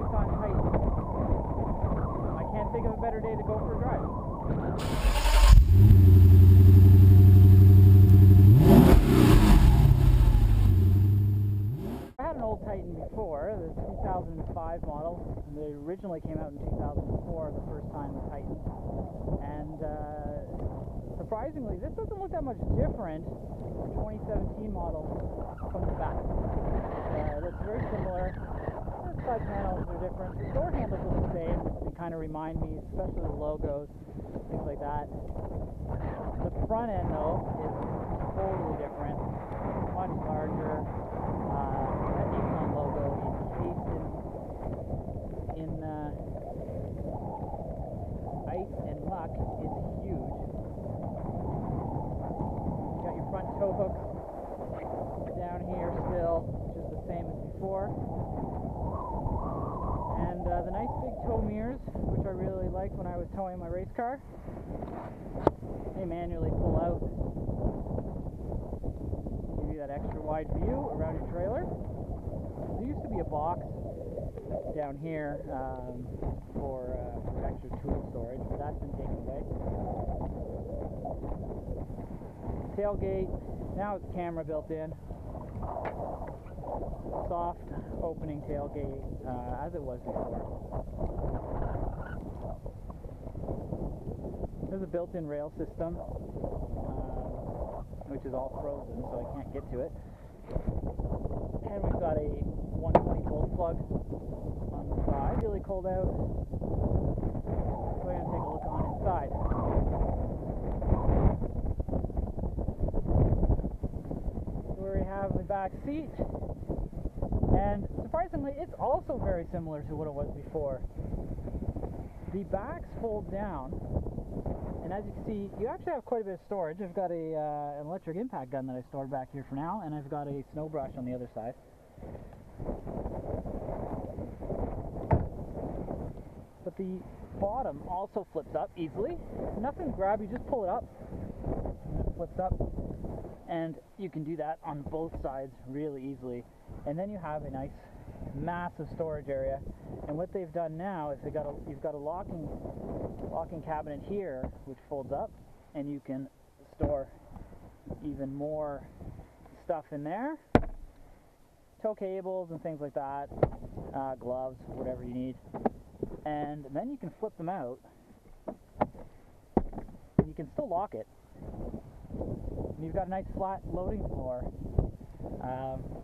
Nissan Titan. I can't think of a better day to go for a drive. I had an old Titan before, the 2005 model. They originally came out in 2004, the first time the Titan. And surprisingly, this doesn't look that much different for 2017 model from the back. It looks very similar. The side panels are different. The door handles are the same. They kind of remind me, especially the logos, things like that. The front end, though, is totally different. Much larger. That Nissan logo encased in ice and muck is huge. You got your front tow hooks down here still, which is the same as before. And the nice big tow mirrors, which I really liked when I was towing my race car. They manually pull out. Give you that extra wide view around your trailer. There used to be a box down here for extra tool storage, but that's been taken away. Tailgate, now it's camera built in. Soft opening tailgate as it was before. There's a built-in rail system, which is all frozen, so I can't get to it. And we've got a 120 volt plug on the side. Really cold out. So we're going to take a look on inside. Here we have the back seat. And surprisingly, it's also very similar to what it was before. The backs fold down. And as you can see, you actually have quite a bit of storage. I've got an electric impact gun that I stored back here for now, and I've got a snow brush on the other side. But the bottom also flips up easily. Nothing to grab, you just pull it up, and it flips up. And you can do that on both sides really easily. And then you have a nice massive storage area. And what they've done now is you've got a locking cabinet here which folds up, and you can store even more stuff in there. Tow cables and things like that, gloves, whatever you need. And then you can flip them out. And you can still lock it. And you've got a nice flat loading floor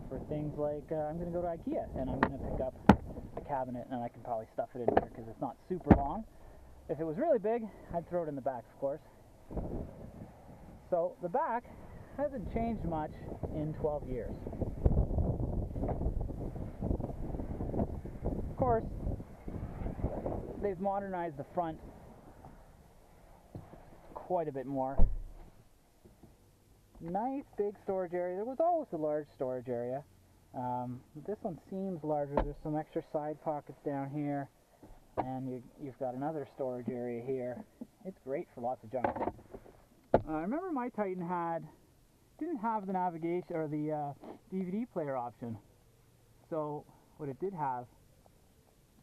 for things like I'm going to go to IKEA and I'm going to pick up a cabinet, and I can probably stuff it in here because it's not super long. If it was really big, I'd throw it in the back, of course. So the back hasn't changed much in 12 years. Of course, they've modernized the front quite a bit more. Nice big storage area. There was always a large storage area. This one seems larger. There's some extra side pockets down here, and you've got another storage area here. It's great for lots of junk. I remember my Titan didn't have the navigation or the DVD player option. So what it did have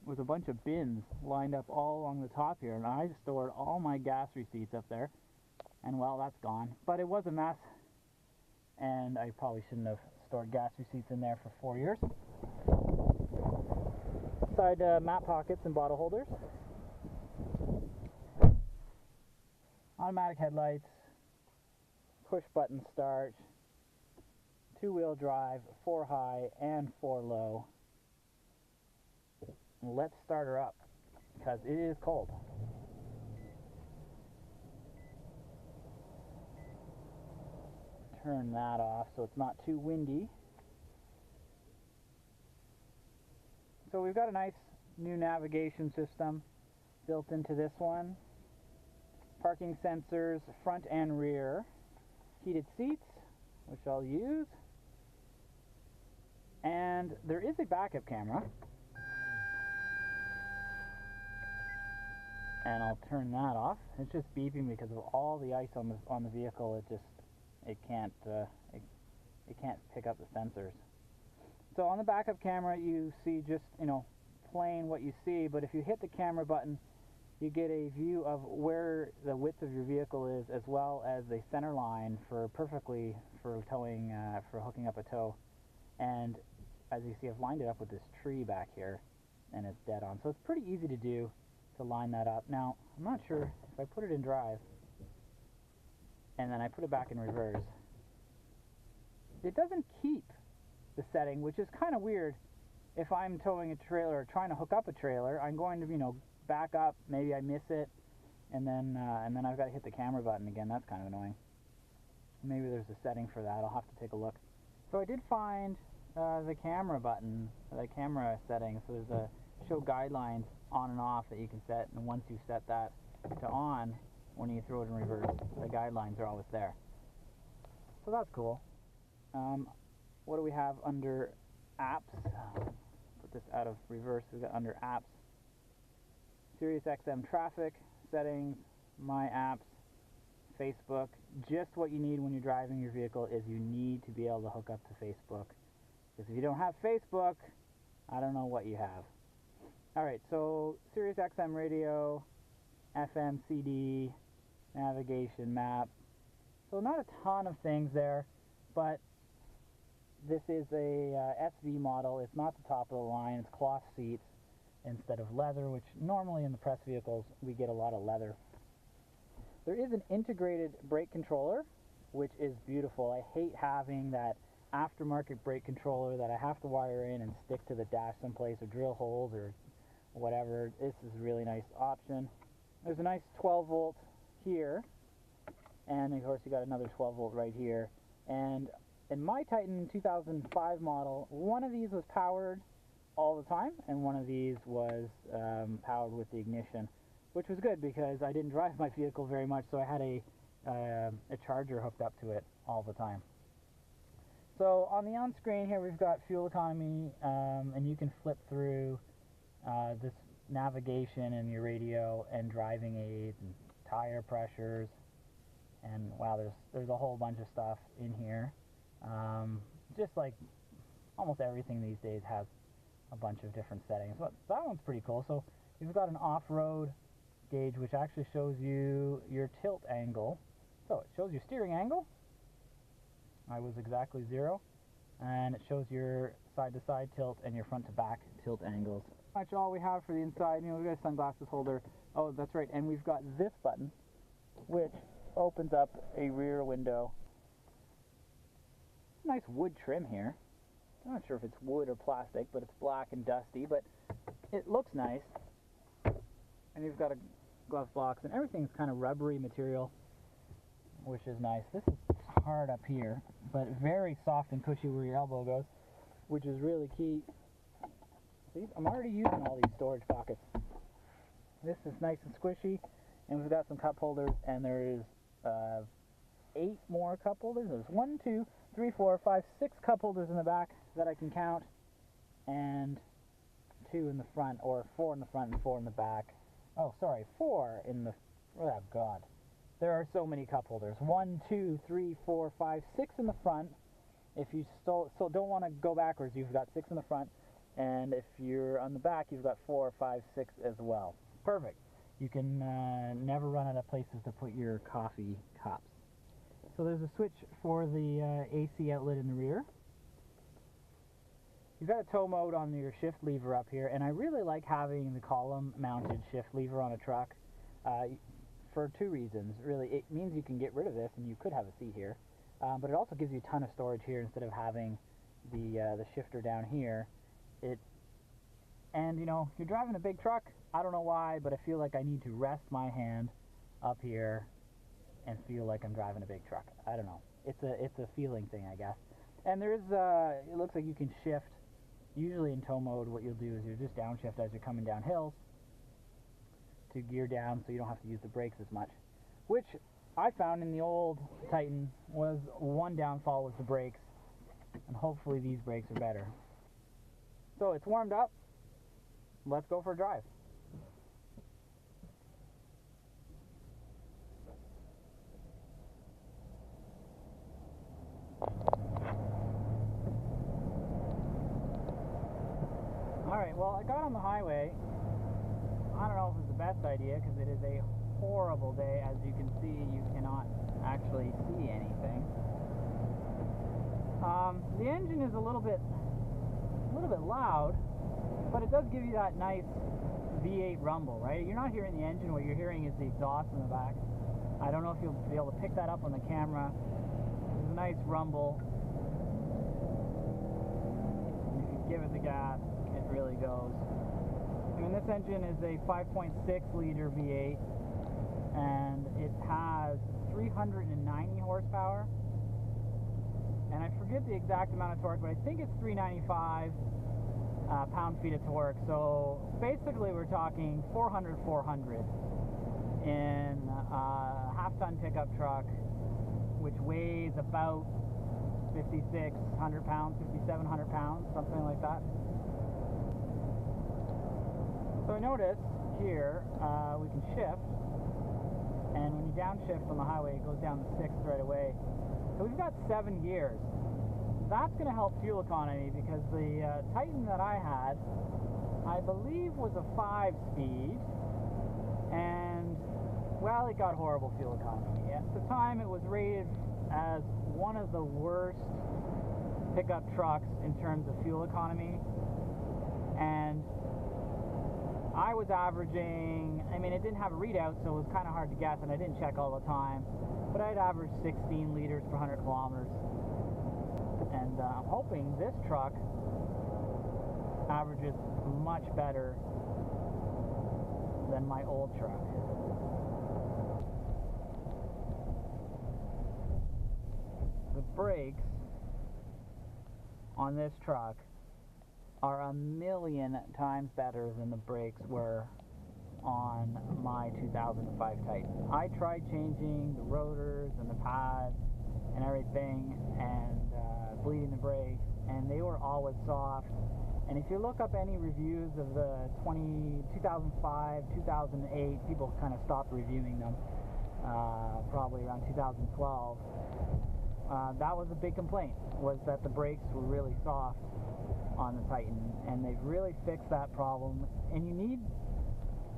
was a bunch of bins lined up all along the top here, and I stored all my gas receipts up there. And well, that's gone. But it was a mess, and I probably shouldn't have stored gas receipts in there for 4 years. Side map pockets and bottle holders. Automatic headlights. Push button start. 2-wheel drive, 4 high and 4 low. Let's start her up because it is cold. Turn that off so it's not too windy. So we've got a nice new navigation system built into this one. Parking sensors, front and rear. Heated seats, which I'll use. And there is a backup camera. And I'll turn that off. It's just beeping because of all the ice on the vehicle. It can't pick up the sensors. So on the backup camera, you see just explain what you see, but if you hit the camera button, you get a view of where the width of your vehicle is, as well as the center line for towing, for hooking up a tow. And as you see, I've lined it up with this tree back here, and it's dead on. So it's pretty easy to do, to line that up. Now, I'm not sure if I put it in drive, and then I put it back in reverse, it doesn't keep the setting, which is kind of weird. If I'm towing a trailer or trying to hook up a trailer, I'm going to, back up, maybe I miss it, and then I've got to hit the camera button again. That's kind of annoying. Maybe there's a setting for that. I'll have to take a look. So I did find the camera button, the camera settings. So there's a show guidelines on and off that you can set, and once you set that to on, when you throw it in reverse, the guidelines are always there. So that's cool. What do we have under apps? Put this out of reverse. We've got under apps, Sirius XM traffic, settings, my apps, Facebook. Just what you need when you're driving your vehicle is you need to be able to hook up to Facebook. Because if you don't have Facebook, I don't know what you have. Alright, so Sirius XM radio, FM, CD, navigation, map. So not a ton of things there, but this is a SV model. It's not the top of the line. It's cloth seats instead of leather, which normally in the press vehicles we get a lot of leather. There is an integrated brake controller, which is beautiful. I hate having that aftermarket brake controller that I have to wire in and stick to the dash someplace or drill holes or whatever. This is a really nice option. There's a nice 12 volt here, and of course you got another 12 volt right here. And in my Titan 2005 model, one of these was powered all the time, and one of these was powered with the ignition, which was good because I didn't drive my vehicle very much, so I had a charger hooked up to it all the time. So on the on-screen here we've got fuel economy, and you can flip through this navigation and your radio and driving aids and tire pressures, and wow, there's a whole bunch of stuff in here. Just like almost everything these days has a bunch of different settings, but that one's pretty cool. So you've got an off-road gauge, which actually shows you your tilt angle. So it shows your steering angle. I was exactly 0, and it shows your side-to-side tilt and your front-to-back tilt angles. That's all we have for the inside. We've got a sunglasses holder. Oh, that's right, and we've got this button, which opens up a rear window. Nice wood trim here. I'm not sure if it's wood or plastic, but it's black and dusty, but it looks nice. And you've got a glove box, and everything's kind of rubbery material, which is nice. This is hard up here, but very soft and cushy where your elbow goes, which is really key. See, I'm already using all these storage pockets. This is nice and squishy, and we've got some cup holders, and there's 8 more cup holders. There's 1, 2, 3, 4, 5, 6 cup holders in the back that I can count, and 2 in the front, or 4 in the front and 4 in the back. Oh, sorry, 4 in the... Oh, God. There are so many cup holders. 1, 2, 3, 4, 5, 6 in the front. If you so don't want to go backwards, you've got 6 in the front, and if you're on the back, you've got 4, 5, 6 as well. Perfect. You can never run out of places to put your coffee cups. So there's a switch for the AC outlet in the rear. You've got a tow mode on your shift lever up here, and I really like having the column-mounted shift lever on a truck for 2 reasons. Really, it means you can get rid of this, and you could have a seat here, but it also gives you a ton of storage here instead of having the shifter down here. And you're driving a big truck. I don't know why, but I feel like I need to rest my hand up here and feel like I'm driving a big truck. I don't know. It's a feeling thing, I guess. And there's it looks like you can shift. Usually in tow mode, what you'll do is you'll just downshift as you're coming down hills to gear down, so you don't have to use the brakes as much. Which I found in the old Titan was one downfall was the brakes, and hopefully these brakes are better. So it's warmed up. Let's go for a drive. Alright, well, I got on the highway. I don't know if it was the best idea because it is a horrible day. As you can see, you cannot actually see anything. The engine is a little bit loud, but it does give you that nice V8 rumble, right? You're not hearing the engine. What you're hearing is the exhaust in the back. I don't know if you'll be able to pick that up on the camera. There's a nice rumble. And if you give it the gas, it really goes. I mean, this engine is a 5.6 liter V8, and it has 390 horsepower. And I forget the exact amount of torque, but I think it's 395 pound-feet of torque. So basically we're talking 400 in a half-ton pickup truck, which weighs about 5,600 pounds, 5,700 pounds, something like that. So I notice here we can shift, and when you downshift on the highway, it goes down to 6th right away. So we've got 7 gears. That's going to help fuel economy because the Titan that I had, I believe, was a 5-speed, and well, it got horrible fuel economy. At the time, it was rated as one of the worst pickup trucks in terms of fuel economy, and I was averaging, I mean, it didn't have a readout, so it was kind of hard to guess, and I didn't check all the time, but I'd average 16 liters per 100 kilometers. And I'm hoping this truck averages much better than my old truck. The brakes on this truck are 1,000,000 times better than the brakes were on my 2005 Titan. I tried changing the rotors and the pads and everything, and bleeding the brakes, and they were always soft. And if you look up any reviews of the 2005, 2008, people kind of stopped reviewing them, probably around 2012. That was a big complaint, was that the brakes were really soft on the Titan, and they've really fixed that problem. And you need,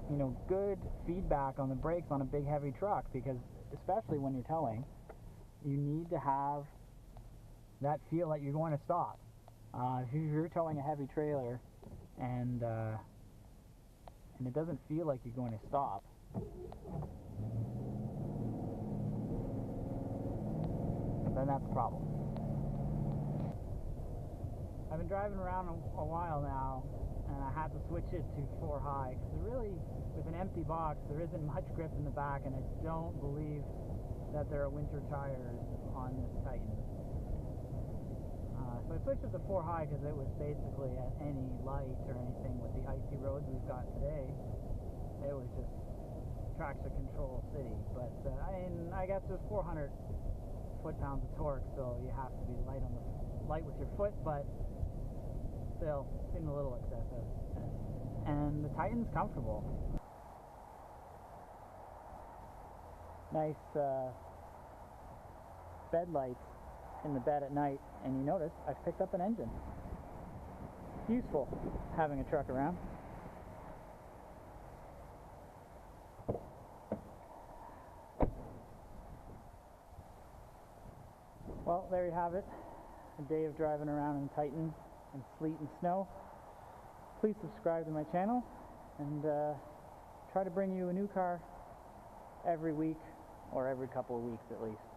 you know, good feedback on the brakes on a big heavy truck, because especially when you're towing, you need to have that feel that you're going to stop. If you're towing a heavy trailer and it doesn't feel like you're going to stop, then that's a problem. I've been driving around a while now, and I had to switch it to 4 high because really, with an empty box, there isn't much grip in the back, and I don't believe that there are winter tires on this Titan. So I switched it to 4 high because it was basically at any light or anything with the icy roads we've got today. It was just traction control city. But I mean, I guess there's 400 foot-pounds of torque, so you have to be light with your foot, but still seemed a little excessive. And the Titan's comfortable. Nice bed lights in the bed at night, and you notice I've picked up an engine. It's useful having a truck around. Well, there you have it. A day of driving around in Titan in sleet and snow. Please subscribe to my channel, and try to bring you a new car every week, or every couple of weeks at least.